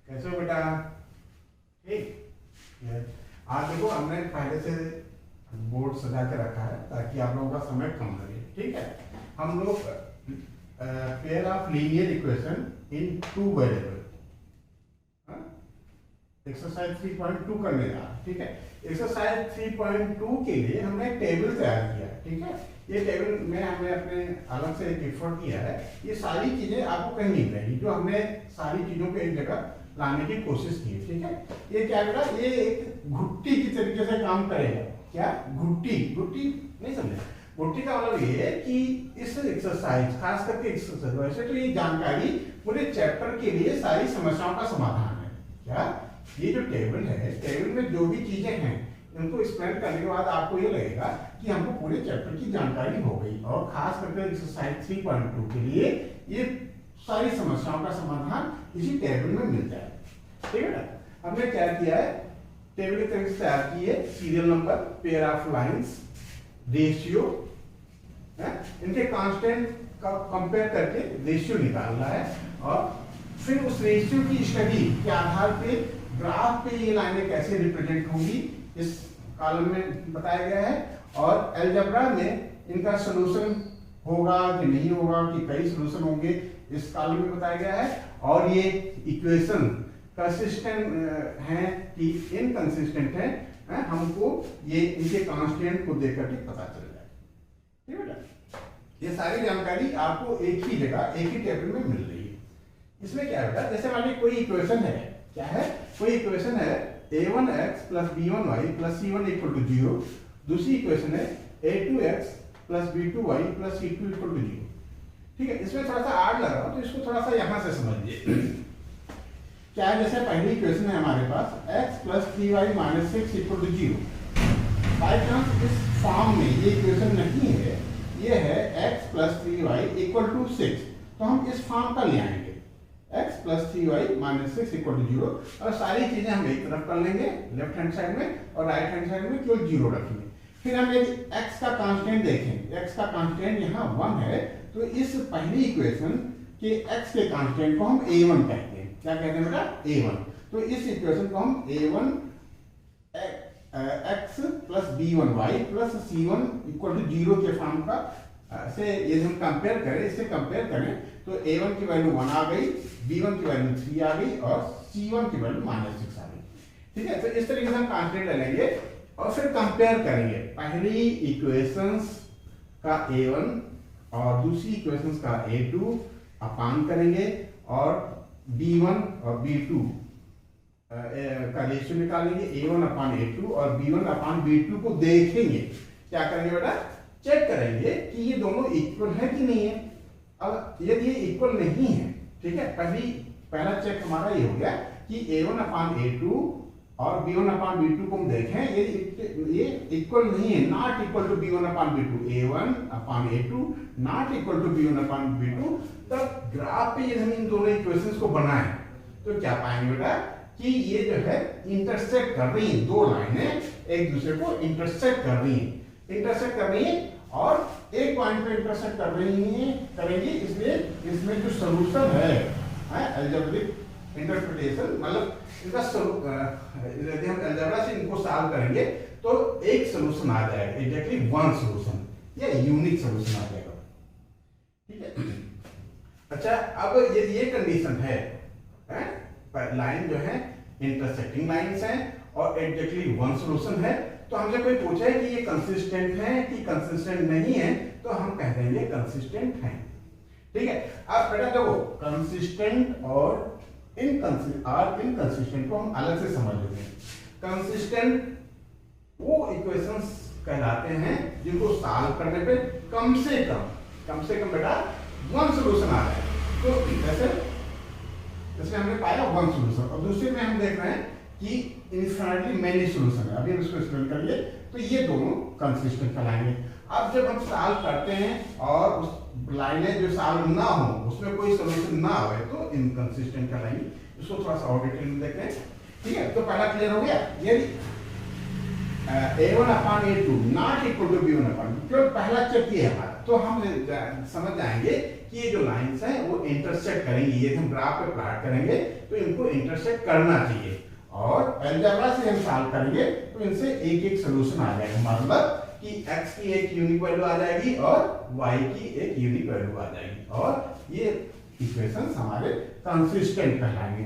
कैसे हो बेटा? ठीक। आज देखो हमने पहले से बोर्ड सजा के रखा है ताकि आप लोगों का समय कम लगे। ठीक है, हम लोग pair of linear equation in two variable exercise 3.2 करने जा रहे हैं। ठीक है, एक्सरसाइज 3.2 के लिए हमने एक टेबल तैयार किया। ठीक है, ये टेबल में हमने अपने अलग से एक एफर्ट किया है। ये सारी चीजें आपको कहीं नहीं मिलेंगी, जो हमने सारी चीजों को एक जगह लाने की कोशिश की। ठीक है, ये क्या करा, ये एक घुट्टी की तरीके से काम करेगा। क्या घुट्टी? घुट्टी नहीं समझे? घुट्टी का मतलब ये है कि इस एक्सरसाइज, खास करके एक्सरसाइज, वैसे तो ये जानकारी पूरे चैप्टर के लिए सारी समस्याओं का समाधान है। क्या ये जो टेबल है, टेबल में जो भी चीजें हैं इनको एक्सप्लेन करने के बाद आपको ये लगेगा कि हमको पूरे चैप्टर की जानकारी हो गई, और खास करके एक्सरसाइज 3.2 के लिए ये सारी समस्याओं का समाधान इसी टेबल में मिल जाएगा। ठीक है ना? हमने क्या किया है, टेबल की तरह से तैयार की है। Serial number, pair of lines, ratio, इनके कांस्टेंट का कंपेयर करके रेशियो निकालना है, और फिर उस रेशियो की स्टडी के आधार पे ग्राफ पे ये लाइनें कैसे रिप्रेजेंट होंगी इस कॉलम में बताया गया है, और अलजेब्रा में इनका सॉल्यूशन होगा कि नहीं होगा, कि कई सॉल्यूशन होंगे इस कॉलम में बताया गया है। और ये इक्वेशन कंसिस्टेंट हैं कि इनकंसिस्टेंट हैं, हमको ये इनके कांस्टेंट को देख करके पता चल जाए। ठीक है बेटा, ये सारी जानकारी आपको एक ही जगह, एक ही टेबल में मिल रही है। इसमें क्या बेटा, जैसे मान लीजिए कोई इक्वेशन है, क्या है, कोई इक्वेशन है a1x plus b1y plus c1 equal to 0। दूसरी इक्वेशन है a2x plus b2y plus c2 equal to 0। ठीक है, इसमें थोड़ा सा आड़ लग रहा है, तो इसको थोड़ा सा यहां से समझिए। क्या है, जैसे पहली इक्वेशन है हमारे पास x plus 3y minus 6 equal to 0। By chance इस फॉर्म में ये इक्वेशन नहीं है, ये है x plus 3y equal to 6, तो हम इस फॉर्म का ले आएंगे x plus 3y minus 6 equal to 0, और सारी चीजें हम एक तरफ कर लेंगे लेफ्ट हैंड साइड में, और राइट हैंड साइड में केवल 0 रखेंगे। फिर हम यदि x का कांस्टेंट देखें, x का कांस्टेंट यहाँ 1 है, तो इस पहली इक्वेशन के x के कांस्टेंट को हम a1 कहते हैं। क्या कहते हैं बेटा? a1। तो इस इक्वेशन को हम a1 x plus b1y plus c1 equal to 0 के फॉर्म का से यदि हम कंपेयर करें, इससे कंपेयर करें तो a1 की वैल्यू 1 आ गई, b1 की वैल्यू 3 आ गई, और c1 की वैल्यू -6 आ गई। ठीक है, तो इस तरीके से हम कांस्टेंट ले लेंगे और फिर कंपेयर करेंगे पहली इक्वेशंस का a1 और दूसरी इक्वेशंस का a2 अपान करेंगे, और b1 और b2 का रेशियो निकालेंगे, a1 अपान a2 और b1 अपान b2 को देखेंगे। क्या करेंगे बेटा? चेक करेंगे कि ये दोनों इक्वल है कि नहीं है। अब यदि ये इक्वल नहीं है, ठीक है, पहला चेक हमारा ये हो गया कि a1 अपान a2 और b1 अपान b2 को हम देखें, ये इक्वल नहीं है, not equal to b1 upon b2, a1 upon a2 not equal to b1 upon b2। तब ग्राफ पे यदि हम इन दोनों इक्वेशंस को बनाएं तो क्या पाएंगे बेटा कि ये जो है इंटरसेक्ट कर रही हैं, दो लाइनें एक दूसरे को इंटरसेक्ट कर रही हैं, और एक पॉइंट पे इंटरसेक्ट कर रही हैं, करेंगी, इसलिए इसमें जो सॉल्यूशन है अलजेब्रिक इंटरप्रिटेशन, मतलब इसका यदि हम अलजेब्रा से इनको सॉल्व करेंगे तो एक सॉल्यूशन आ जाएगा, एग्जैक्टली वन सॉल्यूशन या यूनिक सॉल्यूशन आ जाएगा। ठीक है, अच्छा, अब यदि ये कंडीशन है, लाइन जो है इंटरसेक्टिंग लाइंस हैं और एग्जैक्टली वन सॉल्यूशन है, तो हमसे कोई पूछा है कि ये कंसिस्टेंट है कि कंसिस्टेंट नहीं है, तो हम कह देंगे कंसिस्टेंट है। ठीक है, अब बेटा देखो, कंसिस्टेंट और इनकंसिस्टेंट को हम अलग से समझ लेते हैं। कंसिस्टेंट वो इक्वेशंस कहलाते हैं जिनको सॉल्व करने पे कम से कम बेटा वन सॉल्यूशन आ रहा है। तो जैसे हमने पाया वन सॉल्यूशन, और दूसरे में हम देख रहे हैं कि इनफिनिटली मेनी सॉल्यूशन है। अभी हम इसको एक्सप्लेन करिए, तो ये दोनों कंसिस्टेंट कहलाएंगे। अब जब हम सॉल्व करते हैं और उस लाइनें जो सॉल्व ना हो, उसमें कोई सॉल्यूशन ना आए, तो इनकंसिस्टेंट कहलाएंगे। इसको थोड़ा सा और डिटेल में देखते हैं। ठीक है, तो पहला क्लियर हो गया। यदि a1 upon a2 not equal to b1 upon, क्यों पहला चेक ये हमारा, तो हम समझ जाएंगे कि ये जो लाइंस हैं वो इंटरसेक्ट करेंगी। ये हम ग्राफ पे प्लॉट करेंगे तो इनको इंटरसेक्ट करना चाहिए, और अलजेब्रा से हम सॉल्व करेंगे तो इनसे एक एक सोल्यूशन आ जाएगा। मतलब कि x की एक यूनिक वैल्यू आ जाएगी और y की एक यूनिक वैल्यू आ जाएगी, और ये इक्वेशंस हमारे कंसिस्टेंट कहलाएंगे।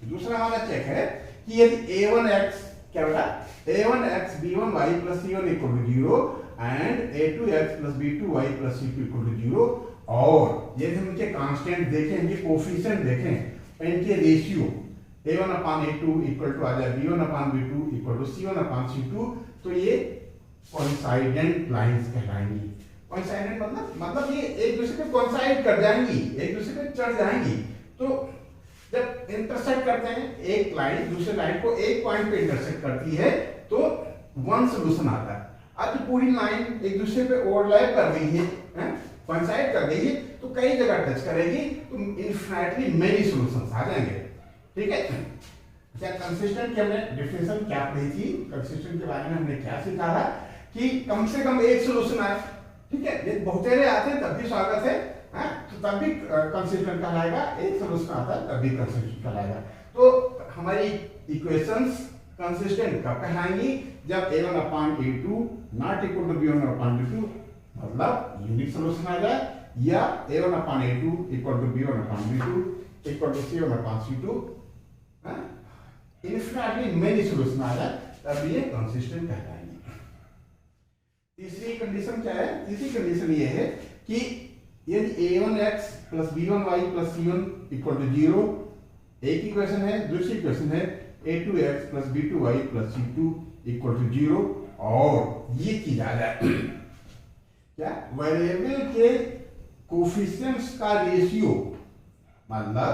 दूसरा हमारा चेक है कि यदि a1x क्या बेटा, a1x b1y plus c1 equal to 0 and a2x plus b2y plus c2 equal to 0, और यदि हम इनके कांस्टेंट देखें, इनके कोफिशिएंट देखें, इनके ratio a1 upon a2 equal to आ जाए b1 upon b2 equal to c1 upon c2, तो ये कोइंसाइडेंट लाइंस कहलाएंगी। कोइंसाइडेंट मतलब ये एक दूसरे पे कोइंसाइड कर जाएंगी, एक दूसरे पे चढ़ जाएंगी। तो जब इंटरसेक्ट करते हैं, एक लाइन दूसरे लाइन को एक पॉइंट पे इंटरसेक्ट करती है तो वन सॉल्यूशन आता है। अब पूरी लाइन एक दूसरे पे ओवरलैप कर रही है, कोइंसाइड कर रही है, तो कई जगह टच करेगी, तो इनफिनिटली मेनी सॉल्यूशंस आ जाएंगे। ठीक है, क्या कंसिस्टेंट की हमने डेफिनेशन क्या पढ़ी थी, कंसिस्टेंट के बारे में हमने क्या सीखा है कि कम से कम एक सॉल्यूशन आए। ठीक है, ये बहुतेरे आते हैं तब भी स्वागत है, तो तब भी कंसिस्टेंट कहलाएगा, एक सॉल्यूशन आता है तब भी कंसिस्टेंट कहलाएगा। तो हमारी इक्वेशंस कंसिस्टेंट कब कहलाएंगी, जब a1 upon a2 not equal to b1 upon b2 मतलब यूनिक सॉल्यूशन आ जाए, या a1 upon a2 equal to b1 upon b2 equal to c1 upon c2 infinitely many solution आ जाए, तब ये कंसिस्टेंट कहलाएंगे। तीसरी कंडीशन क्या है, तीसरी कंडीशन ये है कि यदि a1x plus b1y plus c1 equal to 0 एक इक्वेशन है, दूसरी इक्वेशन है a2x plus b2y plus c2 equal to 0, और ये चीज आ जाए क्या, वेरिएबल के कोफिशिएंट्स का रेशियो, मतलब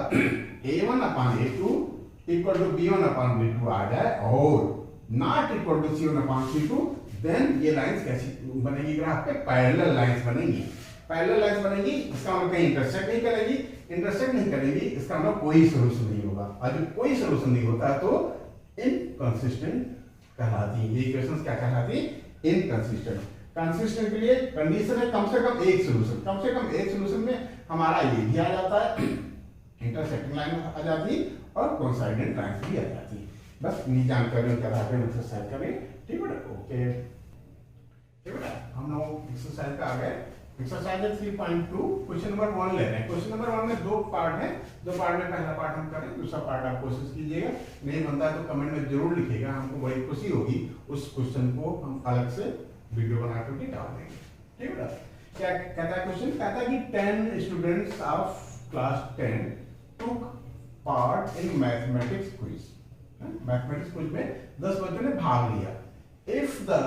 a1 upon a2 equal to b1 upon b2 आ जाए और not equal to c1 upon c2, then ये लाइंस कैसी बनेगी, ग्राफ पे पैरेलल लाइंस बनेंगी। पैरेलल लाइंस बनेगी, इसका मतलब कहीं इंटरसेक्ट नहीं करेगी, इंटरसेक्ट नहीं करेगी इसका मतलब कोई सॉल्यूशन नहीं होगा, और जब कोई सॉल्यूशन नहीं होता तो इनकंसिस्टेंट कहलाती है। ये इक्वेशंस क्या कहलाती है, इनकंसिस्टेंट। कंसिस्टेंट के लिए कंडीशन है कम से कम एक सॉल्यूशन, कम से कम एक सॉल्यूशन में हमारा ये भी आ जाता है, इंटरसेक्टिंग लाइन आ जाती है और कोइंसाइडेंट लाइंस भी आ जाती है। बस इतनी जानकारी के आधार पर एक्सरसाइज करें। ठीक है, ओके ठीक है, हम लोग एक्सरसाइज पे आ गए। एक्सरसाइज 3.2 क्वेश्चन नंबर 1 ले रहे हैं। क्वेश्चन नंबर 1 में दो पार्ट है, दो पार्ट में पहला पार्ट हम करें, दूसरा पार्ट आप कोशिश कीजिएगा, नहीं बनता तो कमेंट में जरूर लिखिएगा, हमको बड़ी खुशी होगी। उस क्वेश्चन को हम अलग से वीडियो बना करके डाल देंगे। ठीक है, क्या कहता है क्वेश्चन, कहता है कि 10 students of class 10 took part in mathematics quiz। Mathematics quiz में 10 बच्चों ने भाग लिया। If the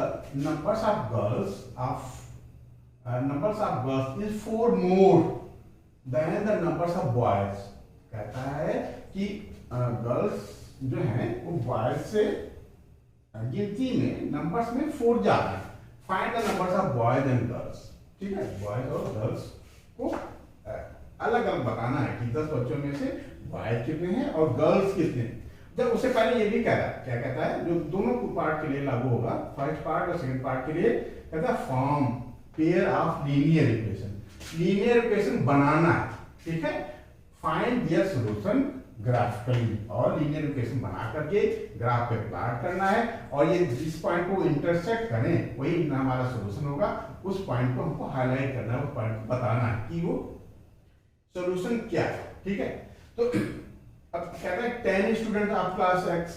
numbers of girls is 4 more than the numbers of boys, कहता है कि गर्ल्स जो हैं वो बॉयज से गिनती में नंबर्स में 4 ज्यादा है। Find the numbers of boys and girls. ठीक है, बॉयज और गर्ल्स को अलग अलग बताना है कि 10 बच्चों में से बॉयज कितने हैं और गर्ल्स कितने हैं। जब उससे पहले ये भी कह रहा है, क्या कहता है, जो दोनों पार्ट के लिए लागू होगा, फर्स्ट पार्ट और सेकंड पार्ट के लिए, कहता है form pair of linear equation. Linear equation बनाना है, ठीक है, फाइंड देयर सॉल्यूशन ग्राफिकली, और लीनियर इक्वेशन बना करके ग्राफ पे प्लॉट करना है, और ये जिस पॉइंट को इंटरसेक्ट करें वही हमारा सॉल्यूशन होगा। उस पॉइंट को हमको हाईलाइट करना है, उस पॉइंट को बताना है कि वो सॉल्यूशन क्या है। ठीक है, तो अब कहता है 10 स्टूडेंट ऑफ क्लास x,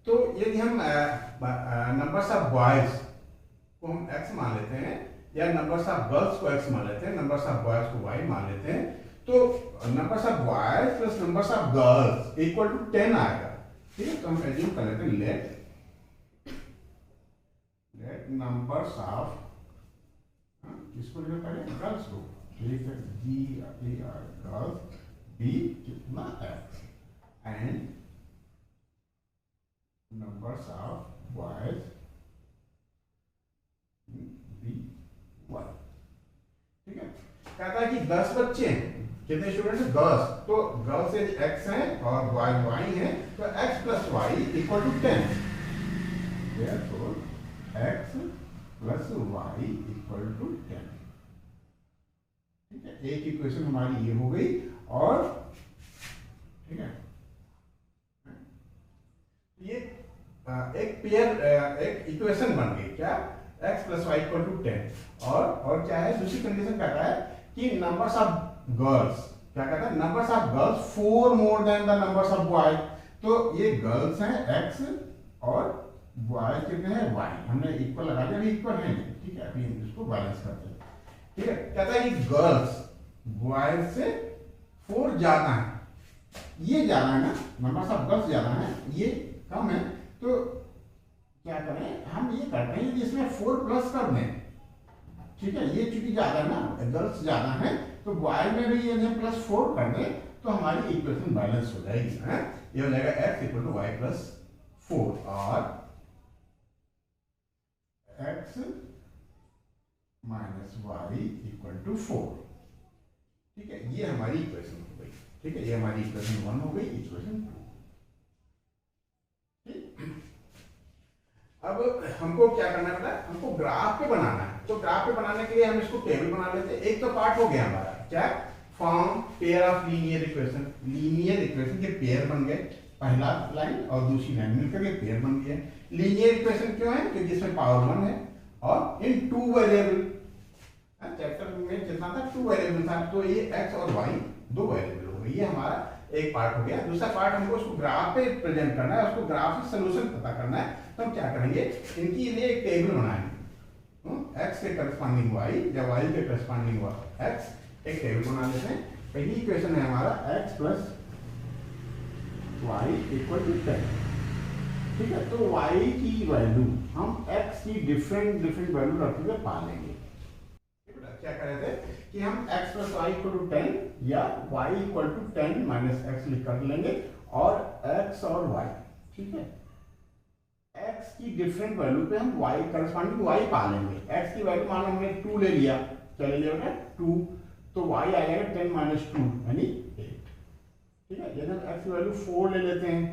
तो यदि हम नंबर्स ऑफ बॉयज को हम x मान लेते हैं, या नंबर्स ऑफ गर्ल्स को x मान लेते हैं, नंबर्स ऑफ बॉयज को y मान लेते हैं, तो numbers of boys plus numbers of girls equal to 10 आएगा। ठीक है, तो हम एज्यूम कर लेते हैं लेट नंबर्स ऑफ, किसको लिखा पहले, गर्ल्स को, ठीक है, गर्ल्स बी कितना x and numbers of boys be 1। ठीक है, कहता है कि 10 बच्चे हैं, कितने स्टूडेंट हैं, 10, तो गर्ल्स एज x है और बॉयज y है, तो x plus y equal to 10, therefore x plus y equal to 10। ठीक है, एक इक्वेशन हमारी ये हो गई। और ठीक है, ये एक पेयर एक इक्वेशन बन गई क्या, x plus y equal to 10। और क्या है, दूसरी कंडीशन कहता है कि नंबर्स ऑफ गर्ल्स, क्या कहता है, numbers of girls 4 more than the numbers of boy. तो ये गर्ल्स हैं x और बॉय कितने हैं y, हमने इक्वल लगा दिया, अभी इक्वल है नहीं। ठीक है, अभी हम इसको बैलेंस करते हैं। ठीक है, कहता है कि गर्ल्स बॉय से 4 ज्यादा है, ये ज्यादा है ना, नंबर्स ऑफ गर्ल्स ज्यादा है, ये कम है। तो क्या करें, हम ये करते हैं कि इसमें 4 प्लस कर दें। ठीक है, ये चूंकि ज्यादा है ना, गर्ल्स ज्यादा है, तो बॉय में भी यदि हम प्लस 4 कर दें तो हमारी इक्वेशन बैलेंस हो जाएगी। है, ये हो जाएगा x equal to y plus 4 और x minus y equal to 4। ठीक है, ये हमारी इक्वेशन हो गई। ठीक है, ये हमारी इक्वेशन 1 हो गई, इक्वेशन 2। अब हमको क्या करना है, हमको ग्राफ पे बनाना है। तो ग्राफ पे बनाने के लिए हम इसको टेबल बना लेते हैं। एक तो पार्ट हो गया हमारा क्या, form pair of linear equation, linear equation के पेयर बन गए, पहला लाइन और दूसरी लाइन मिलकर के पेयर बन गए। लीनियर इक्वेशन क्यों है, क्योंकि इसमें पावर 1 है और इन 2 वेरिएबल, चैप्टर में जितना था 2 वेरिएबल था, तो ये x और y 2 वेरिएबल हो गए। ये हमारा एक पार्ट हो गया। दूसरा पार्ट हमको उसको ग्राफ पे प्रेजेंट करना है, उसको ग्राफ से सॉल्यूशन पता करना है। तो हम क्या करेंगे, इनकी लिए एक टेबल बनाएंगे, x के करस्पॉन्डिंग y या y के करस्पॉन्डिंग x, एक टेबल बना लेते हैं। पहली इक्वेशन है हमारा x plus y equal to 10। ठीक है, तो y की वैल्यू हम x की डिफरेंट वैल्यू रखते हुए पा लेंगे। क्या कर रहे थे कि हम x plus y equal to 10 या y equal to 10 minus x लिख कर लेंगे और x और y। ठीक है, x की डिफरेंट वैल्यू पे हम y करस्पॉन्डिंग y पा लेंगे। x की वैल्यू मान लो हमने 2 ले लिया, चले लिया 2, तो y आ जाएगा 10 माइनस 2 यानी 8। ठीक है, यदि हम x की वैल्यू 4 ले लेते हैं,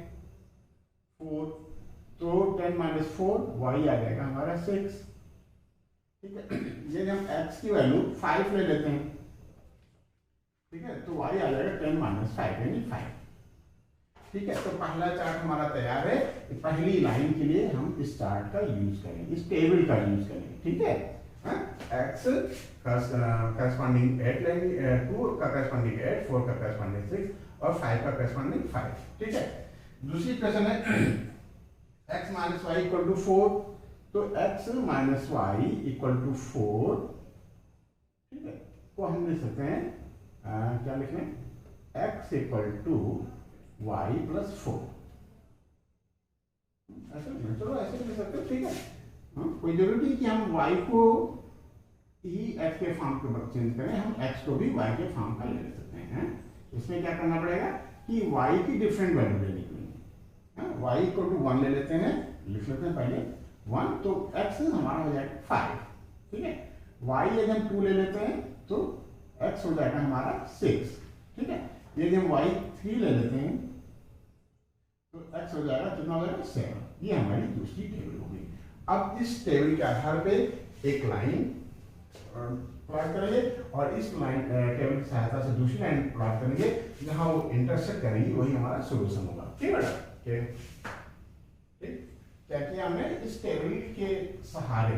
4, तो 10 माइनस 4 y आ जाएगा हमारा 6। ठीक है, यदि हम x की वैल्यू 5 ले लेते हैं, ठीक है, तो y आ जाएगा 10 माइनस 5 यानी 5। ठीक है, तो पहला चार्ट हमारा तैयार है। पहली लाइन के लिए हम इस चार्ट का यूज करेंगे, इस टेबल का यूज करेंगे। ठीक है, x करस्पॉन्डिंग 8 लेंगे, 2 का करस्पॉन्डिंग 8, 4 का करस्पॉन्डिंग 6 और 5 का करस्पॉन्डिंग 5। ठीक है, दूसरी क्वेश्चन है x minus y equal to 4, तो x minus y equal to 4। ठीक है, को हम लिख सकते हैं क्या लिख लें, x equal to y plus 4। ऐसे नहीं, चलो ऐसे लिख सकते हैं। ठीक है, कोई जरूरी नहीं कि हम y को ही x के फॉर्म के चेंज करें, हम x को भी y के फॉर्म का ले सकते हैं। इसमें क्या करना पड़ेगा कि y की डिफरेंट वैल्यू लेनी पड़ेगी। y इक्वल टू 1 ले लेते हैं, लिख लेते हैं पहले 1, तो x हमारा हो जाएगा 5। ठीक है, y यदि हम 2 ले लेते हैं तो x हो जाएगा हमारा 6। ठीक है, यदि हम y 3 ले लेते हैं तो x हो जाएगा, कितना हो जाएगा 7। ये हमारी दूसरी टेबल हो गई। अब इस टेबल के आधार पे एक लाइन प्लॉट करेंगे और इस लाइन टेबल की सहायता से दूसरी लाइन प्लॉट करेंगे, जहां वो इंटरसेक्ट करेंगी, वही हमारा सोल्यूशन होगा। ठीक बेटा, ठीक, क्या किया हमने, इस टेबल के सहारे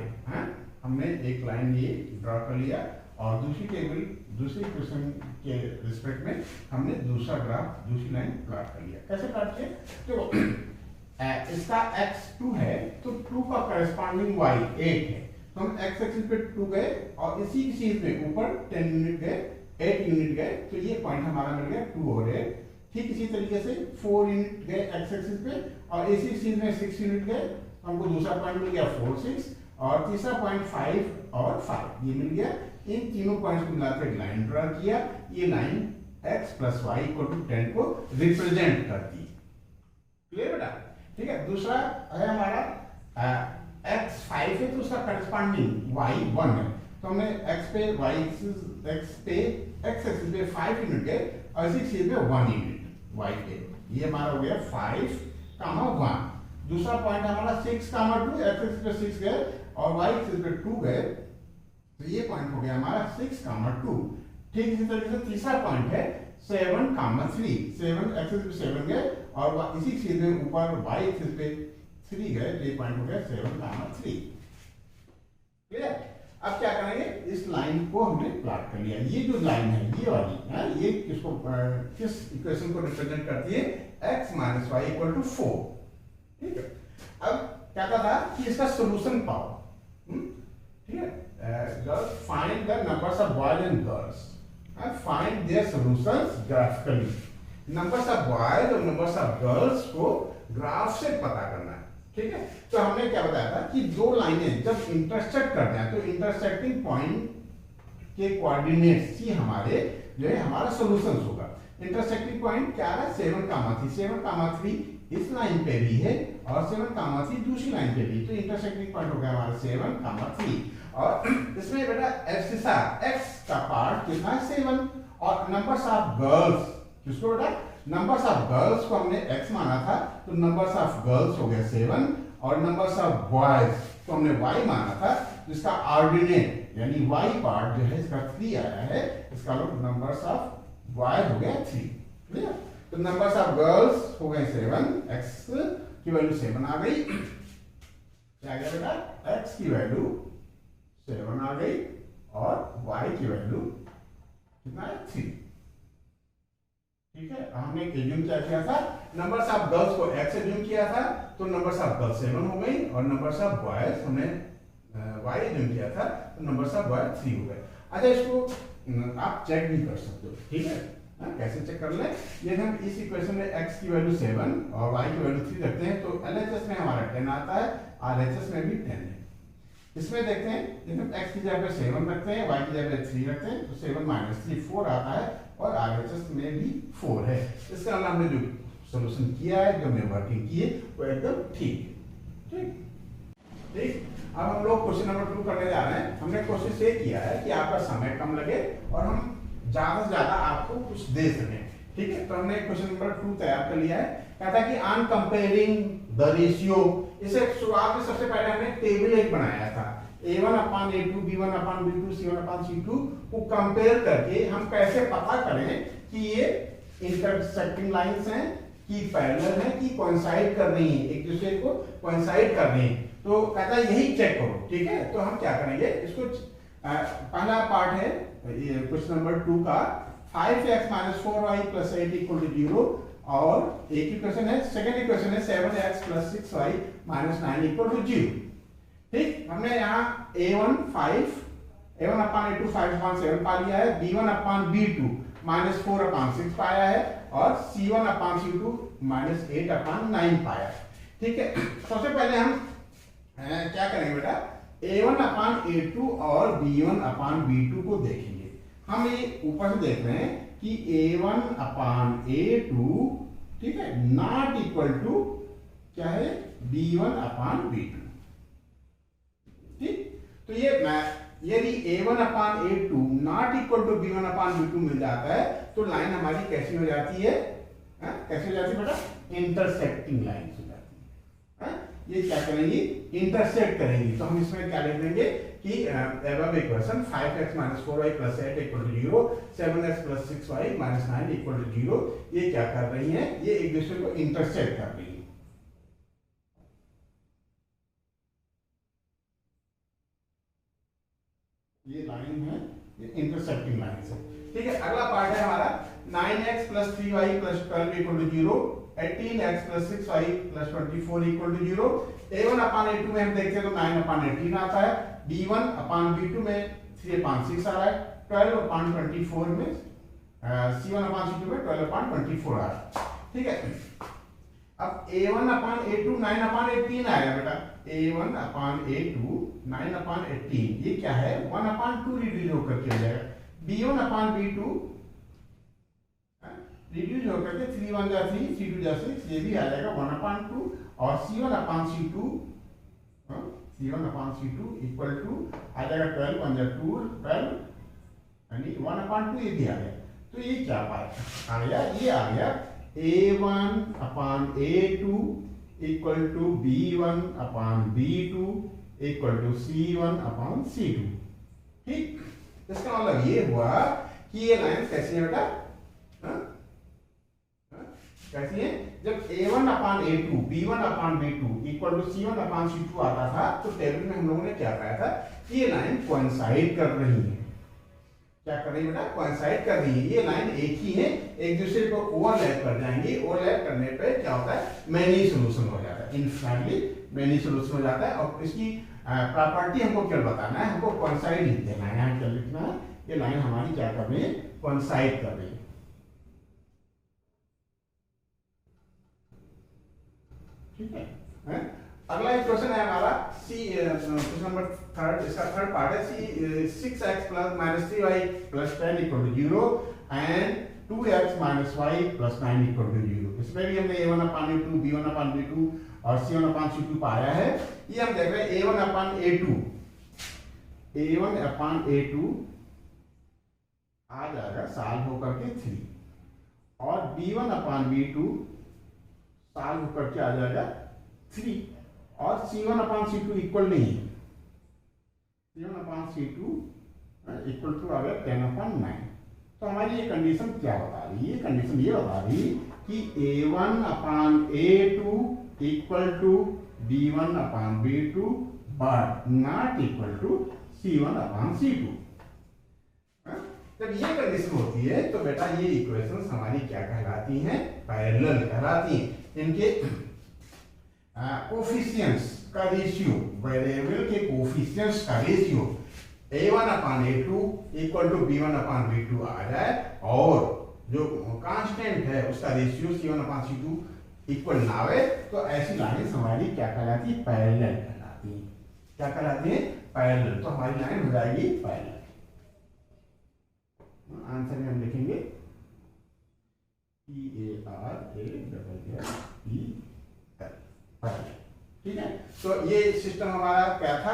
हमने एक लाइन ये ड्रॉ कर लिया और दूसरी टेबल, दूसरी क्वेश्चन के रिस्पेक्ट में हमने दूसरा ग्राफ, दूसरी लाइन प्लॉट कर लिया। कैसे प्लॉट किया, तो इसका x2 है, तो 2 का करस्पॉन्डिंग y 8 है, तो हम x एक्सिस पे 2 गए और इसी की चीज में ऊपर 10 यूनिट गए, 8 यूनिट गए, तो ये पॉइंट हमारा मिल गया 2 और 8। ठीक इसी तरीके से 4 यूनिट गए x एक्सिस पे और इसी चीज में 6 यूनिट गए, तो हमको दूसरा पॉइंट मिल गया 4, 6 और तीसरा पॉइंट 5 और 5 ये मिल गया। इन तीनों पॉइंट्स को मिलाकर एक लाइन ड्रा किया, ये line x plus y equal to 10 को रिप्रेजेंट करती है। क्लियर बेटा, ठीक है। दूसरा है हमारा x 5 है, तो उसका करस्पॉन्डिंग y 1 है, तो हमने x पे y एक्सिस पे x एक्सिस पे 5 यूनिट गए और इसी चीज पे 1 यूनिट y पे, ये हमारा हो गया 5, 1। दूसरा पॉइंट हमारा 6, 2, x एक्सिस पे 6 गए और y एक्सिस पे 2 गए, तो ये पॉइंट हो गया हमारा 6,2। ठीक इसी तरीके से तीसरा पॉइंट है 7,3। 7 एक्सिस पे 7 गए और इसी सीधे ऊपर y एक्सिस पे 3 गए, तो ये पॉइंट हो गया 7,3। क्लियर? अब क्या करेंगे, इस लाइन को हमने प्लॉट कर लिया। ये जो लाइन है ये वाली है, ये किसको किस इक्वेशन को रिप्रेजेंट करती है, x minus y equal to 4। ठीक है, अब क्या कहा था कि इसका सोल्यूशन पाओ। ठीक है, girls find the numbers of boys and girls and find their solutions graphically। Numbers of boys और नंबर्स ऑफ गर्ल्स को ग्राफ से पता करना है। ठीक है, तो हमने क्या बताया था कि दो लाइनें जब इंटरसेक्ट करते हैं तो इंटरसेक्टिंग पॉइंट के कोऑर्डिनेट्स ही हमारे जो है हमारा सॉल्यूशंस होगा। इंटरसेक्टिंग पॉइंट क्या है, 7,3। 7,3 इस लाइन पे भी है और 7,3 दूसरी लाइन पे भी, तो इंटरसेक्टिंग पॉइंट हो गया हमारा 7,3। और इसमें बेटा x का पार्ट कितना है, 7। और नंबर्स ऑफ गर्ल्स किसको बेटा, नंबर्स ऑफ गर्ल्स को हमने x माना था, तो नंबर्स ऑफ गर्ल्स हो गया 7। और नंबर्स ऑफ बॉयज को हमने y माना था, जिसका ऑर्डिनेट यानी y पार्ट जो है इसका 3 आया है, इसका नंबर्स ऑफ बॉयज हो गया 3। क्लियर? तो नंबर्स ऑफ गर्ल्स हो गए 7, x की वैल्यू 7 आ गई। क्या गया बेटा, x की वैल्यू 7 आ गई और y की वैल्यू कितना है, 3। ठीक है, हमने एज्यूम क्या किया था, नंबर्स ऑफ गर्ल्स को x एज्यूम किया था, तो नंबर्स ऑफ गर्ल्स 7 हो गई और नंबर्स ऑफ बॉयज हमने y एज्यूम किया था, तो नंबर्स ऑफ बॉयज 3 हो गए। अच्छा, इसको आप चेक भी कर सकते हो। ठीक है, कैसे चेक कर ले, ये हम इस इक्वेशन में x की वैल्यू 7 और y की वैल्यू 3 रखते हैं, तो LHS में हमारा 10 आता है, RHS में भी 10 है। इसमें देखते हैं, जब हम x की जगह पे 7 रखते हैं, y की जगह पे 3 रखते हैं, तो 7 माइनस 3 4 आता है और RHS में भी 4 है। इसका मतलब हमने जो सॉल्यूशन किया है, जो हमने वर्किंग की है, वो एकदम ठीक। ठीक, अब हम लोग क्वेश्चन नंबर 2 करने जा रहे हैं। हमने कोशिश ये किया है कि आपका समय कम लगे और हम ज्यादा से ज्यादा आपको कुछ दे सकें। ठीक है, तो हमने क्वेश्चन नंबर 2 तैयार कर लिया है। कहता है कि ऑन कंपेयरिंग द रेशियो, इसे शुरुआत में सबसे पहले हमने टेबल एक बनाया था, a1/a2 b1/b2 c1/c2 को कंपेयर करके हम कैसे पता करें कि ये इंटरसेक्टिंग लाइंस हैं कि पैरेलल हैं कि कोइंसाइड कर रही हैं, एक दूसरे को कोइंसाइड कर रही हैं। तो कहता है यही चेक करो। ठीक है, तो हम क्या करेंगे, इसको पहला पार्ट है ये क्वेश्चन नंबर 2 का, 5x - 4y + 8 = 0। और एक इक्वेशन है, सेकंड इक्वेशन है 7x + 6y - 9 = 0। ठीक, हमने यहाँ a1/a2 5/7 पा लिया है, b1/b2 -4/6 पाया है और c1/c2 -8/9 पाया है। ठीक है, सबसे पहले हम क्या करेंगे बेटा, a1/a2 और b1/b2 को देखेंगे। हम ये ऊपर से देख रहे हैं कि a1/a2 ठीक है नॉट इक्वल टू क्या है, b1/b2। ठीक, तो ये यदि a1/a2 not equal to b1/b2 मिल जाता है, तो लाइन हमारी कैसी हो जाती है, कैसी हो जाती है बेटा, इंटरसेक्टिंग लाइन हो जाती है। ये क्या करेंगी, इंटरसेक्ट करेंगी। तो हम इसमें क्या लिख देंगे कि above equation 5x - 4y + 8 = 0, 7x + 6y - 9 = 0, ये क्या कर रही हैं, ये एक दूसरे को इंटरसेक्ट कर रही हैं। ये लाइन है, ये इंटरसेक्टिंग लाइन है। ठीक है, अगला पार्ट है हमारा 9x + 3y + 12 = 0, 18x + 6y + 24 = 0। a1/a2 में हम देखते हैं तो 9/18 आता है, b1/b2 में 3/6 आ रहा है, 12/24 में c1/c2 में 12/24 आ रहा है। ठीक है, अब a1/a2 9/18 आएगा बेटा, a1/a2 9/18, ये क्या है, 1/2 रिड्यूस होकर के जाएगा, b1/b2 रिड्यूस होकर के 3 1 जा 3 c2 जा 6, ये भी आ जाएगा 1/2 और c1/c2 इक्वल टू आ जाएगा 12 1 जा 2 12 यानी 1/2, ये भी आ गया। तो ये क्या पाया आ गया, ये आ गया a1/a2 equal to b1/b2 equal to c1/c2। ठीक, इसका मतलब ये हुआ कि ये लाइन कैसी है बेटा, हाँ? हाँ? कैसी है, जब a1 upon a2 b1 upon b2 equal to c1 upon c2 आता था तो टेबल में हम लोगों ने क्या पाया था कि ये लाइन कोइंसाइड कर रही है। क्या कर रही है बेटा, कोइंसाइड कर रही है। ये लाइन एक ही है, एक दूसरे को ओवरलैप कर जाएंगी। ओवरलैप करने पे क्या होता है, मैनी सोल्यूशन हो जाता है, इनफिनिटली मैनी सोल्यूशन हो जाता है। और इसकी प्रॉपर्टी हमको क्या बताना है, हमको कोइंसाइड लिख देना है। यहाँ क्या लिखना है, ये लाइन हमारी क्या कर रही है, कोइंसाइड कर रही है। ठीक है, अगला एक क्वेश्चन है हमारा क्वेश्चन नंबर थर्ड, इसका थर्ड पार्ट है 6x plus minus 3y plus 10 equal to 0 and 2x minus y plus 9 equal to 0। इसमें भी हमने a1 upon a2 b1 upon b2 और c1 अपान c2 पाया है। ये हम देख रहे हैं a1 अपान a2 आ जाएगा सॉल्व होकर के 3 और b1 अपान b2 सॉल्व होकर के आ जाएगा 3 और c1 अपान c2 इक्वल नहीं है, c1 upon c2 equal to आ गया 10 अपान 9। तो हमारी ये कंडीशन क्या बता रही है, ये कंडीशन ये बता रही कि a1 upon a2 equal to b1 upon b2 but not equal to c1 upon c2। जब ये कंडीशन होती है तो बेटा ये इक्वेशंस हमारी क्या कहलाती हैं, पैरेलल कहलाती हैं। इनके कोफिशिएंट्स का रेशियो, वेरिएबल के कोफिशिएंट्स का ratio a1 upon a2 equal to b1 upon b2 आ जाए और जो कांस्टेंट है उसका ratio c1 upon c2 equal ना आए तो ऐसी लाइन हमारी क्या कहलाती है, पैरेलल कहलाती है। क्या कहलाती है, पैरेलल। तो हमारी लाइन हो जाएगी पैरेलल। आंसर में हम लिखेंगे PARALL। ठीक है, तो ये सिस्टम हमारा क्या था,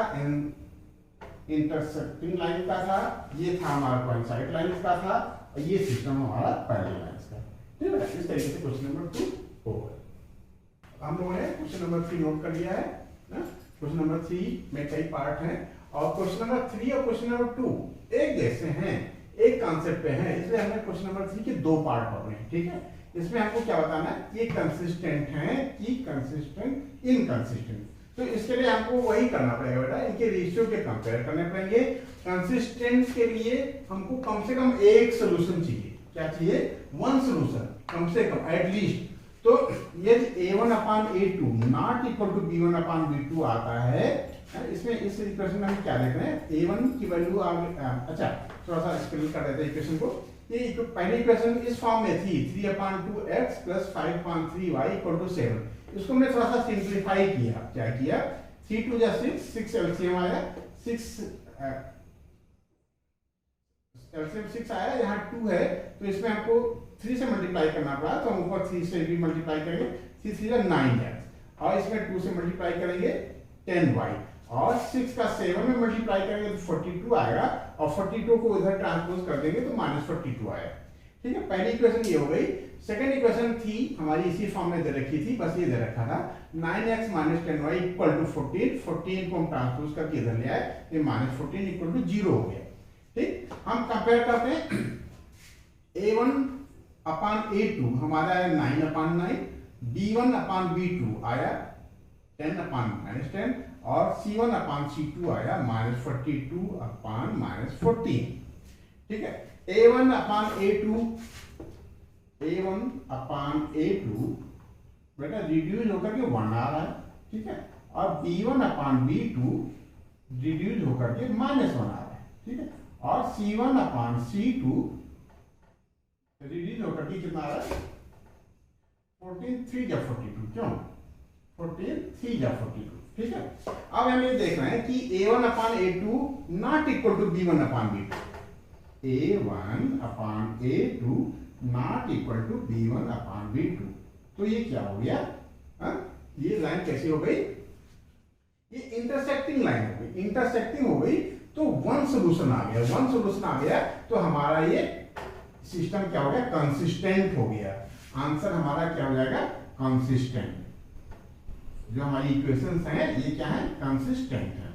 इंटरसेक्टिंग लाइन का था, ये था हमारा कोइंसाइड लाइन का था और ये सिस्टम हमारा पैरेलल लाइंस का। ठीक है, इस तरीके से क्वेश्चन नंबर 2 हो गया। हम लोगों ने क्वेश्चन नंबर 3 नोट कर लिया है ना। क्वेश्चन नंबर 3 में कई पार्ट हैं और क्वेश्चन नंबर 3 और क्वेश्चन नंबर 2 एक जैसे हैं, एक कॉन्सेप्ट पे हैं, इसलिए हमने क्वेश्चन नंबर 3 के 2 पार्ट पढ़ने हैं। ठीक है, इसमें हमको क्या बताना है, ये कंसिस्टेंट है कि कंसिस्टेंट इनकंसिस्टेंट। तो इसके लिए हमको वही करना पड़ेगा बेटा, इनके रेशियो के कंपेयर करने पड़ेंगे। कंसिस्टेंट के लिए हमको कम से कम एक सोल्यूशन चाहिए। क्या चाहिए, 1 सोल्यूशन कम से कम, एटलीस्ट। तो यदि a1 upon a2 not equal to b1 upon b2 आता है, इसमें इस इक्वेशन में हम क्या देख रहे हैं, a1 की वैल्यू अच्छा थोड़ा सा स्पेल कर देते हैं इक्वेशन को। ये पहली इक्वेशन इस फॉर्म में थी 3 upon 2x plus 5 upon 3y equal to 7। इसको हमने थोड़ा सा सिंप्लीफाई किया। क्या किया, 3 2 जा 6 एलसीएम आया, 6 एलसीएम 6 आया, यहाँ 2 है तो इसमें आपको 3 से मल्टीप्लाई करना पड़ा, तो हम ऊपर 3 से भी मल्टीप्लाई करेंगे, 3 3 जा 9x और इसमें 2 से मल्टीप्लाई करेंगे 10y और 6 का 7 में मल्टीप्लाई करेंगे तो 42 आएगा और 42 को इधर ट्रांसपोज कर देंगे तो -42 आएगा। ठीक है, पहली इक्वेशन ये हो गई। सेकंड इक्वेशन थी हमारी इसी फॉर्म में दे रखी थी, बस ये दे रखा था 9x - 10y इक्वल टू 14। 14 को हम ट्रांसपोज करके इधर ले आए, ये -14 इक्वल टू 0 हो गया। ठीक, हम कंपेयर करते हैं, a1 अपान a2 हमारा है 9 अपान 9, b1 अपान b2 आया 10 अपान -10 और c1 अपान c2 आया -42 अपान -14। ठीक है, a1 अपान a2 बेटा रिड्यूस होकर के 1 आ रहा है। ठीक है, और b1 अपान b2 रिड्यूस होकर के -1 आ रहा है। ठीक है, और c1 अपान c2 रिड्यूस होकर के कितना आ रहा है, 14 3 जा 42, क्यों 14 3 जा 42। ठीक है, अब हम ये देख रहे हैं कि a1 upon a2 not equal to b1 upon b2, a1 upon a2 not equal to b1 upon b2। तो ये क्या हो गया, ये लाइन कैसी हो गई, ये इंटरसेक्टिंग लाइन हो गई। इंटरसेक्टिंग हो गई तो 1 सोल्यूशन आ गया। 1 सोल्यूशन आ गया तो हमारा ये सिस्टम क्या हो गया, कंसिस्टेंट हो गया। आंसर हमारा क्या हो जाएगा, कंसिस्टेंट। जो हमारी इक्वेशंस हैं ये क्या है, कंसिस्टेंट है।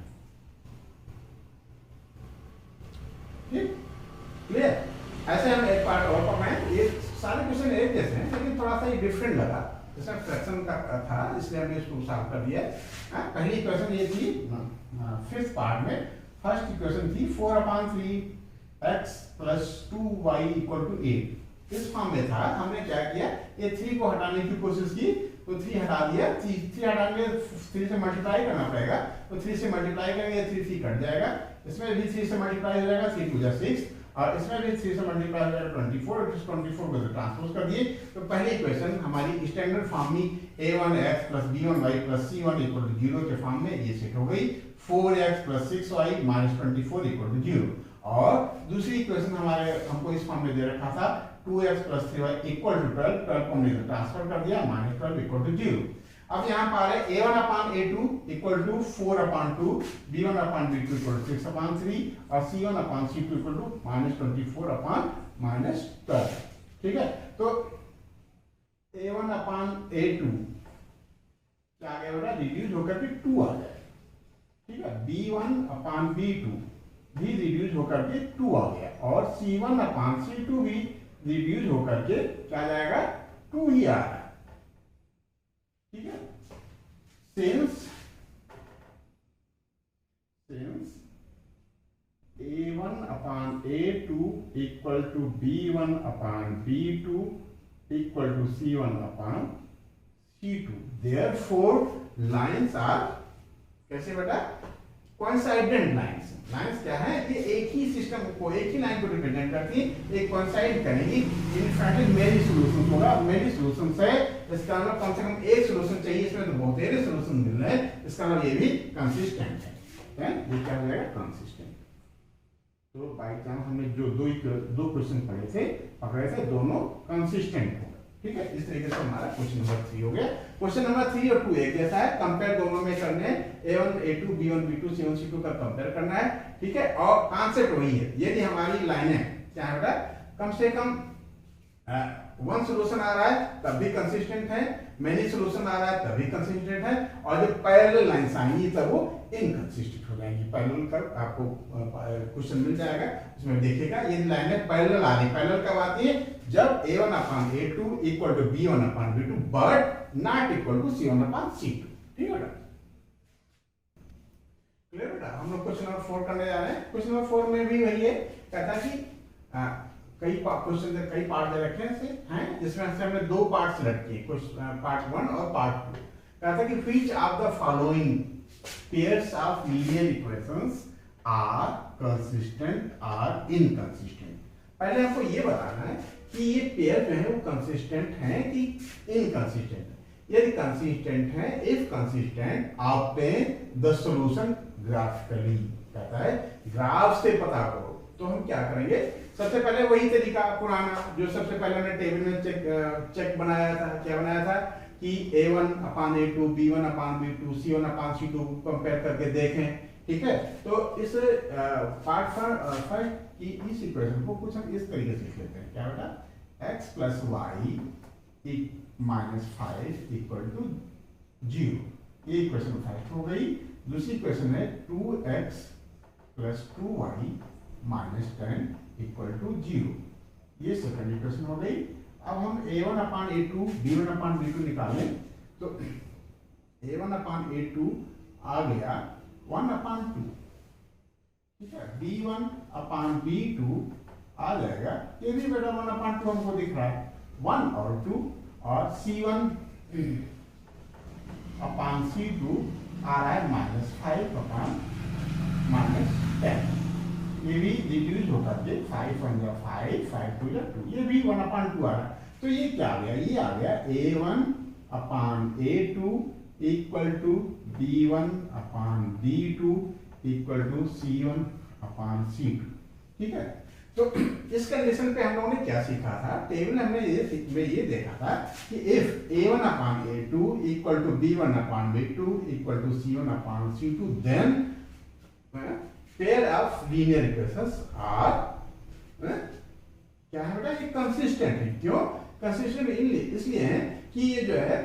ठीक, क्लियर। ऐसे हम एक पार्ट और पढ़ाएं। ये सारे क्वेश्चन एक जैसे हैं लेकिन थोड़ा सा ये डिफरेंट लगा, जैसा फ्रैक्शन का था इसलिए हमने इसको सॉल्व कर दिया। पहली इक्वेशन ये थी फिफ्थ पार्ट में, फर्स्ट इक्वेशन थी 4/3 x + 2y = 8। इस फॉर्म में था। हमने क्या किया, ये 3 को हटाने की कोशिश की तो 3 हटा दिया। 3 हटाने 3 से मल्टीप्लाई करना पड़ेगा, तो 3 से मल्टीप्लाई करेंगे 3 कट जाएगा, इसमें भी 3 से मल्टीप्लाई हो जाएगा, 3 × 6 और इसमें भी 3 से मल्टीप्लाई हो जाएगा 24। इस 24 को ट्रांसपोज कर दिए तो पहली इक्वेशन हमारी स्टैंडर्ड फॉर्म में a1x + b1y + c1 = 0 के फॉर्म में ये सेट हो गई। 4x + 6y - 24 = 0। और दूसरी इक्वेशन हमारे हमको इस फॉर्म में दे रखा था 2x + 3y = 12। 12 को हमने ट्रांसफर कर दिया, -12 = 0। अब यहाँ पर है a1/a2 = 4/2, b1/b2 = 6/3 और c1/c2 = -24/12। ठीक है, तो a1/a2 क्या आ गया बेटा, रिड्यूस होकर के 2 आ जाए। ठीक है, b1/b2 भी रिड्यूस होकर के 2 आ गया और c1/c2 भी रिड्यूस होकर के क्या जाएगा, 2 ही आ रहा है। ठीक है, since a1/a2 = b1/b2 = c1/c2, therefore lines are कैसे बेटा, कोइंसाइडेंट लाइंस। लाइंस क्या है, ये एक ही सिस्टम को, एक ही लाइन को रिप्रेजेंट करती है, एक कोइंसाइड करेंगी। इनफैक्ट मेरी सॉल्यूशन होगा, मेरी सॉल्यूशन से इसका मतलब कम से कम एक सॉल्यूशन चाहिए, इसमें तो बहुत सारे सॉल्यूशन मिल रहे हैं, इसका मतलब ये भी कंसिस्टेंट है। ये क्या हो जाएगा, कंसिस्टेंट। तो बाय चांस हमने जो दो क्वेश्चन पकड़े थे दोनों कंसिस्टेंट हो। ठीक है, इस तरीके से हमारा क्वेश्चन नंबर 3 हो गया। क्वेश्चन नंबर 3 और 2 एक जैसा है, कंपेयर दोनों में करने a1 a2 b1 b2 c1 c2 का कंपेयर करना है। ठीक है, और कॉन्सेप्ट वही है। यदि हमारी लाइनें क्या है बेटा, कम से कम वन सॉल्यूशन आ रहा है तब भी कंसिस्टेंट है, मेनी सॉल्यूशन आ रहा है तब भी कंसिस्टेंट है, और जब पैरेलल लाइंस आएंगी तब वो इनकंसिस्टेंट हो जाएंगी। पैरेलल कर आपको क्वेश्चन मिल जाएगा, उसमें देखिएगा ये लाइनें पैरेलल आ रही। पैरेलल कब आती है, जब a1/a2 = b1/b2 but not equal to c1/c2। ठीक है बेटा, क्लियर बेटा। हम लोग क्वेश्चन नंबर 4 करने जा रहे हैं। क्वेश्चन नंबर 4 में भी वही है, कहता है कि कई पार्ट दे रखे हैं जिसमें से हमने 2 पार्ट सिलेक्ट किए, पार्ट 1 और पार्ट 2। कहता है कि which of the following pairs of linear equations are consistent और इनकंसिस्टेंट। पहले आपको ये बताना है कि ये पेयर जो है वो कंसिस्टेंट है कि इनकंसिस्टेंट है। यदि कंसिस्टेंट है, if consistent, obtain the solution graphically. कहता है ग्राफ से पता करो। तो हम क्या करेंगे, सबसे पहले वही तरीका पुराना जो सबसे पहले हमने टेबल में चेक बनाया था। क्या बनाया था कि a1/a2 b1/b2 c1/c2 कंपेयर करके देखें। ठीक है, तो इस पार्ट फर्स्ट की इस इक्वेशन को कुछ हम इस तरीके से लिख लेते हैं। क्या बेटा, x + y - 5 = 0। ये इक्वेशन फर्स्ट हो गई। दूसरी इक्वेशन है 2x + 2y - 10 = 0। ये सेकंड इक्वेशन हो गई। अब हम a1/a2 b1/b2 निकालें तो a1/a2 आ गया 1/2। ठीक है, b1/b2 आ जाएगा, ये भी बेटा 1/2 हमको दिख रहा है, 1 और 2, और c1/c2 आ रहा है -5/10। ये भी रिड्यूस होकर के 5 1 या 5 5 2 या 2, ये भी 1/2 आ रहा है। तो ये क्या आ गया, ये आ गया a1/a2 = b1/b2 = c1/c2। ठीक है, तो इस कंडीशन पे हम लोगों ने क्या सीखा था, टेबल हमने ये देखा था कि if a1/a2 = b1/b2 = c1/c2 then pair of linear equations are क्या है बेटा, ये कंसिस्टेंट है। क्यों कंसिस्टेंट, इसलिए है कि ये जो है